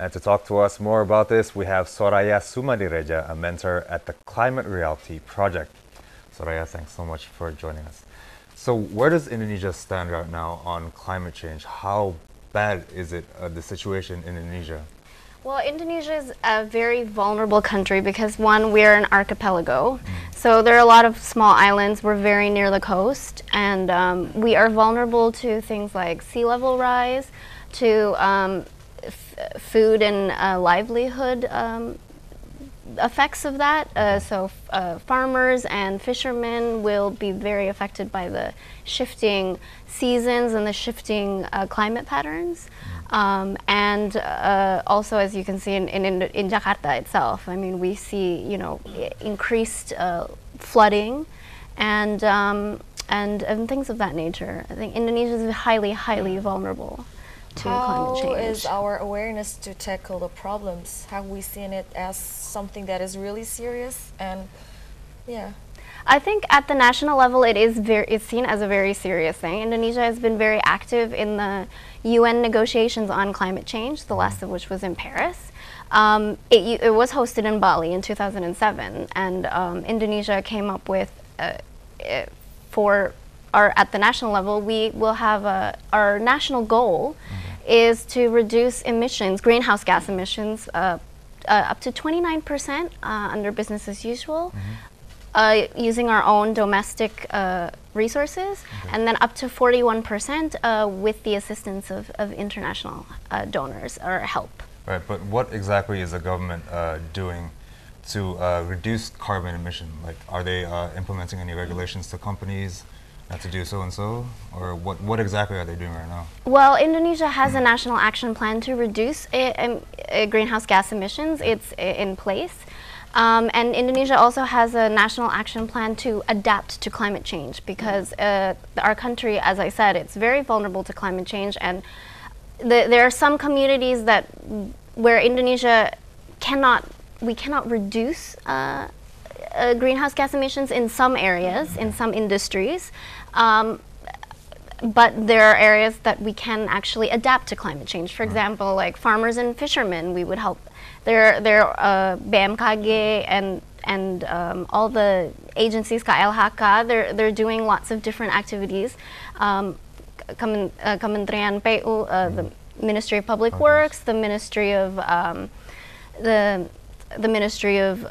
And to talk to us more about this, we have Soraya Sumadireja, a mentor at the Climate Reality Project. Soraya, thanks so much for joining us. So where does Indonesia stand right now on climate change? How bad is it, the situation in Indonesia? Well, Indonesia is a very vulnerable country because, one, we're an archipelago. So there are a lot of small islands. We're very near the coast, and we are vulnerable to things like sea level rise, to food and livelihood effects of that. So farmers and fishermen will be very affected by the shifting seasons and the shifting climate patterns. And also, as you can see in Jakarta itself, I mean, we see, you know, increased flooding and things of that nature. I think Indonesia is highly, highly vulnerable to climate change. How is our awareness to tackle the problems? Have we seen it as something that is really serious? And yeah. I think at the national level, it's seen as a very serious thing. Indonesia has been very active in the UN negotiations on climate change, the last of which was in Paris. It was hosted in Bali in 2007, and Indonesia came up with, at the national level, we will have our national goal is to reduce emissions, greenhouse gas emissions, up to 29% under business as usual. Using our own domestic resources, and then up to 41% with the assistance of international donors or help. Right, but what exactly is the government doing to reduce carbon emission? Like, are they implementing any regulations to companies not to do so and so? Or what exactly are they doing right now? Well, Indonesia has a national action plan to reduce greenhouse gas emissions. It's in place. And Indonesia also has a national action plan to adapt to climate change because our country, as I said, it's very vulnerable to climate change, and there are some communities where Indonesia cannot reduce greenhouse gas emissions in some areas, in some industries. But there are areas that we can actually adapt to climate change. For example, like farmers and fishermen, we would help. There BMKG and all the agencies, KLHK, they're doing lots of different activities. Kementerian PU, the Ministry of Public Works, the Ministry of the Ministry of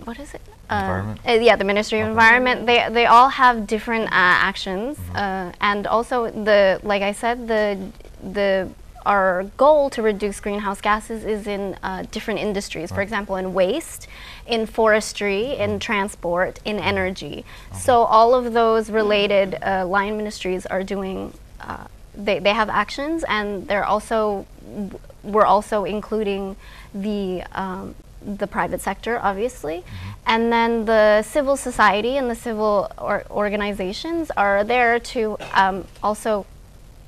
what is it? Environment? Yeah, the Ministry of Environment. They all have different actions, and also like I said, our goal to reduce greenhouse gases is in different industries. For example, in waste, in forestry, in transport, in energy. So all of those related line ministries are doing. They have actions, and we're also including the private sector, obviously, and then the civil society and the civil organizations are there to also.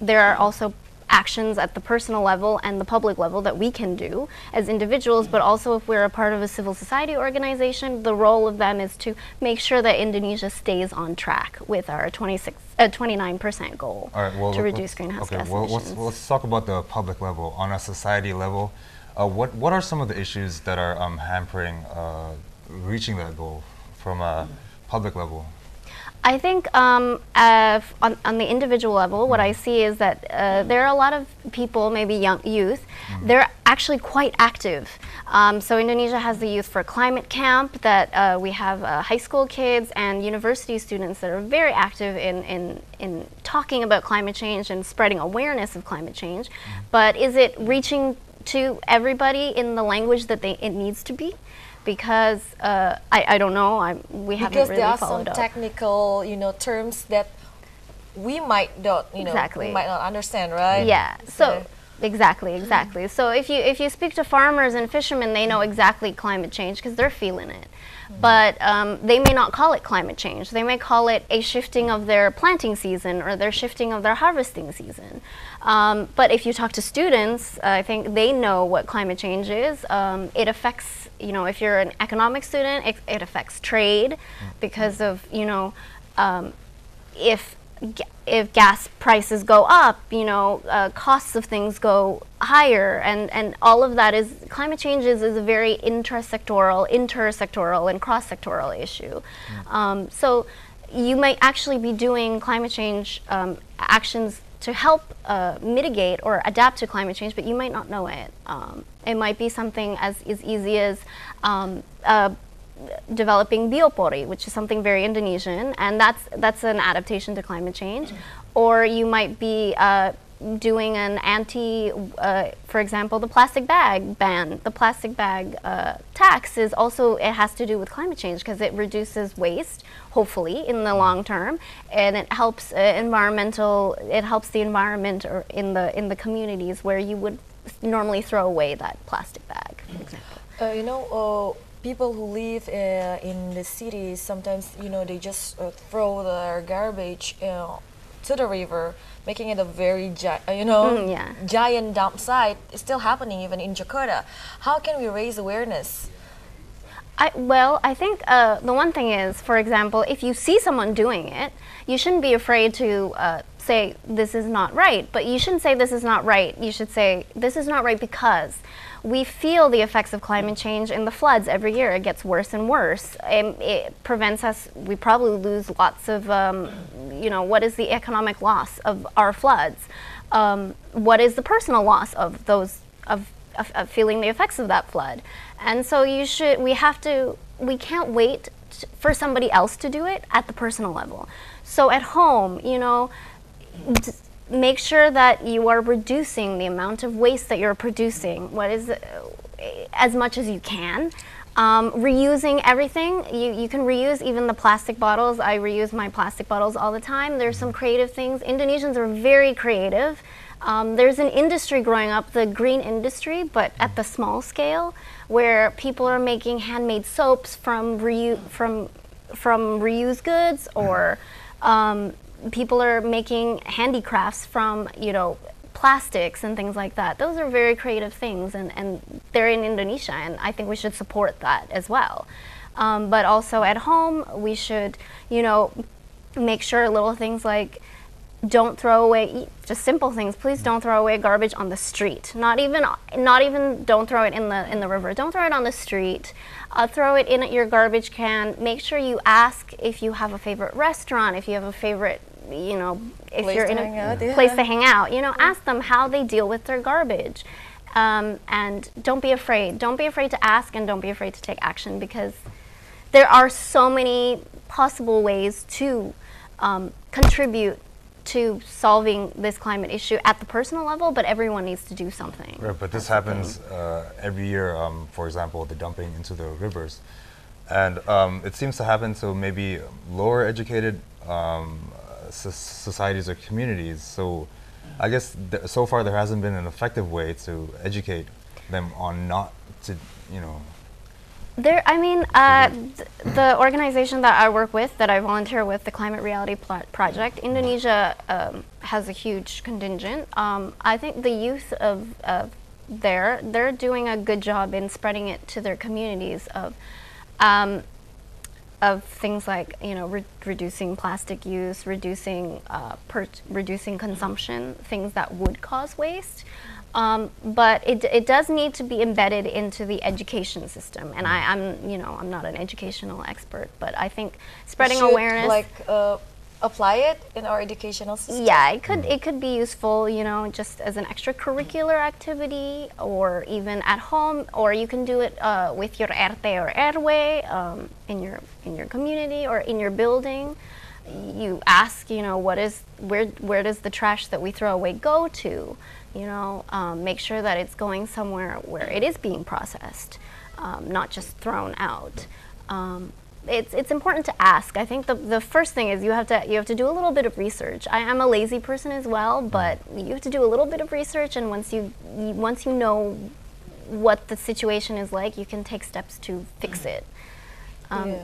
There are also actions at the personal level and the public level that we can do as individuals, but also if we're a part of a civil society organization, the role of them is to make sure that Indonesia stays on track with our 29% goal to reduce greenhouse gas emissions. Let's talk about the public level. On a society level, what are some of the issues that are hampering reaching that goal from a public level? I think on the individual level, what I see is that there are a lot of people, maybe young youth, they're actually quite active. So Indonesia has the Youth for Climate Camp that we have high school kids and university students that are very active in talking about climate change and spreading awareness of climate change. But is it reaching to everybody in the language that it needs to be? Because I don't know, we haven't really followed up. Because there are some technical, terms that we might not, we might not understand, right? Yeah. So exactly. So if you speak to farmers and fishermen, they know exactly climate change because they're feeling it. But they may not call it climate change. They may call it a shifting of their planting season or their shifting of their harvesting season. But if you talk to students, I think they know what climate change is. It affects, if you're an economic student, it affects trade because of, if if gas prices go up, costs of things go higher, and all of that is climate change is a very intersectoral, and cross-sectoral issue. So you might actually be doing climate change actions to help mitigate or adapt to climate change, but you might not know it. It might be something as easy as developing biopori, which is something very Indonesian, and that's an adaptation to climate change. Or you might be doing an for example, the plastic bag ban. The plastic bag tax is also, it has to do with climate change because it reduces waste, hopefully, in the long term, and it helps it helps the environment or in the communities where you would normally throw away that plastic bag, for example. People who live in the cities, sometimes, they just throw their garbage to the river, making it a very, giant dump site. It's still happening even in Jakarta. How can we raise awareness? I think the one thing is, for example, if you see someone doing it, you shouldn't be afraid to say this is not right, but you shouldn't say this is not right. You should say this is not right because we feel the effects of climate change in the floods every year. It gets worse and worse. It prevents us, we probably lose lots of, what is the economic loss of our floods? What is the personal loss of those, of feeling the effects of that flood? And so we can't wait for somebody else to do it at the personal level. So at home, make sure that you are reducing the amount of waste that you're producing. As much as you can. Reusing everything. You can reuse even the plastic bottles. I reuse my plastic bottles all the time. There's some creative things. Indonesians are very creative. There's an industry growing up, the green industry, but at the small scale, where people are making handmade soaps from reused goods, or people are making handicrafts from, plastics and things like that. Those are very creative things, and they're in Indonesia, and I think we should support that as well. But also at home, we should, make sure little things like don't throw away, just simple things. Please don't throw away garbage on the street. Not even don't throw it in the river. Don't throw it on the street. Throw it in your garbage can. Make sure you ask if you have a favorite restaurant, if you have a favorite, if you're in a place to hang out. Ask them how they deal with their garbage. And don't be afraid. Don't be afraid to ask, and don't be afraid to take action, because there are so many possible ways to contribute to solving this climate issue at the personal level, but everyone needs to do something. Right, but this happens every year, for example, the dumping into the rivers. And it seems to happen to maybe lower educated societies or communities. So I guess so far there hasn't been an effective way to educate them on not to, the organization that I work with, that I volunteer with, the Climate Reality Project, Indonesia has a huge contingent. I think the youth they're doing a good job in spreading it to their communities of things like, reducing plastic use, reducing consumption, things that would cause waste. But it does need to be embedded into the education system, and I'm not an educational expert, but I think spreading awareness, apply it in our educational system. Yeah, it could be useful, just as an extracurricular activity, or even at home, or you can do it with your RT or RW in your community or in your building. You ask, where does the trash that we throw away go to? Make sure that it's going somewhere where it is being processed, not just thrown out. It's important to ask. I think the first thing is you have to do a little bit of research. I am a lazy person as well, but you have to do a little bit of research, and once you know what the situation is like, you can take steps to fix it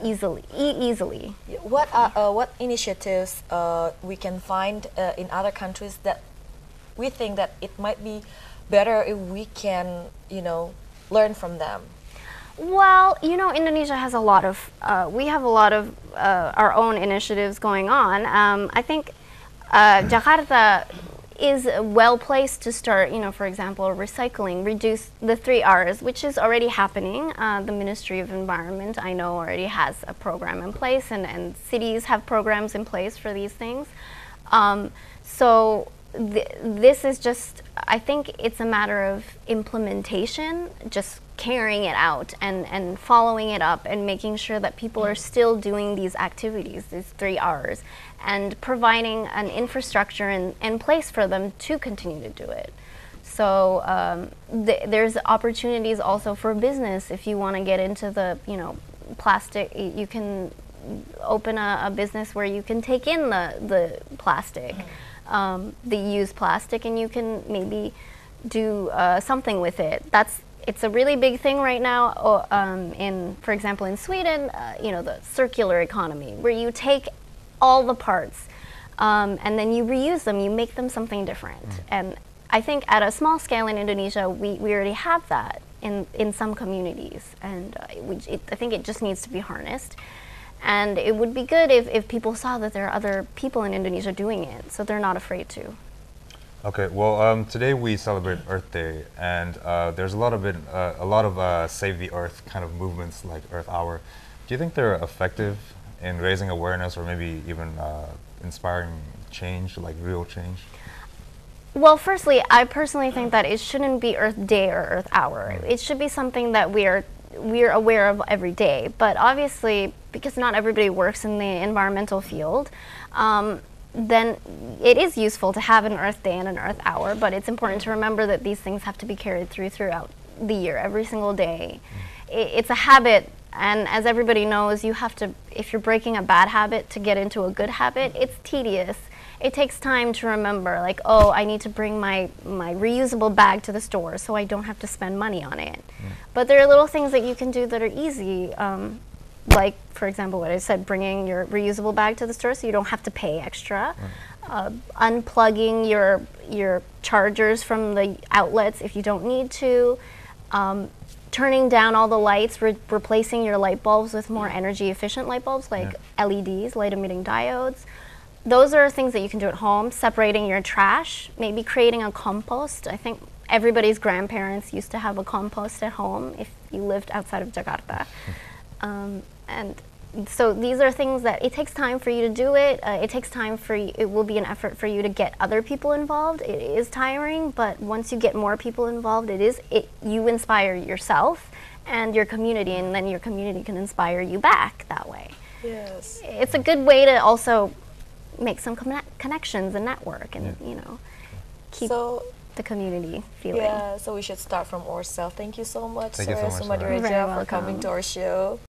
easily. What initiatives we can find in other countries that we think that it might be better if we can, learn from them? Well, Indonesia has we have a lot of our own initiatives going on. I think Jakarta is well placed to start, for example, recycling, reduce the 3 Rs, which is already happening. The Ministry of Environment, I know, already has a program in place, and cities have programs in place for these things. This is just, I think it's a matter of implementation, just carrying it out and following it up and making sure that people are still doing these activities, these 3 Rs, and providing an infrastructure in place for them to continue to do it. So there's opportunities also for business. If you want to get into the, plastic, you can open a business where you can take in the plastic, the used plastic, and you can maybe do something with it. It's a really big thing right now. For example, in Sweden, the circular economy, where you take all the parts and then you reuse them, you make them something different. And I think at a small scale in Indonesia, we already have that in some communities, and I think it just needs to be harnessed. And it would be good if people saw that there are other people in Indonesia doing it, so they're not afraid to. Okay, well, today we celebrate Earth Day, and there's a lot of Save the Earth kind of movements like Earth Hour. Do you think they're effective in raising awareness or maybe even inspiring change, like real change? Well, firstly, I personally think that it shouldn't be Earth Day or Earth Hour. It should be something that we're aware of every day. But obviously, because not everybody works in the environmental field, then it is useful to have an Earth Day and an Earth Hour, but it's important to remember that these things have to be carried throughout the year, every single day. It's a habit, and as everybody knows, you have to, if you're breaking a bad habit to get into a good habit, it's tedious. It takes time to remember, like, oh, I need to bring my reusable bag to the store so I don't have to spend money on it. But there are little things that you can do that are easy. Like, for example, what I said, bringing your reusable bag to the store so you don't have to pay extra. Unplugging your chargers from the outlets if you don't need to. Turning down all the lights, replacing your light bulbs with more energy efficient light bulbs like LEDs, light emitting diodes. Those are things that you can do at home. Separating your trash, maybe creating a compost. I think everybody's grandparents used to have a compost at home if you lived outside of Jakarta. And so these are things that it takes time for you to do it. It takes time for you, it will be an effort for you to get other people involved. It is tiring, but once you get more people involved, you inspire yourself and your community, and then your community can inspire you back that way. Yes. It's a good way to also make some connections and network, and keep the community feeling. Yeah, so we should start from ourselves. Thank you so much, Thank you so much, Soraya Sumadireja, for coming to our show.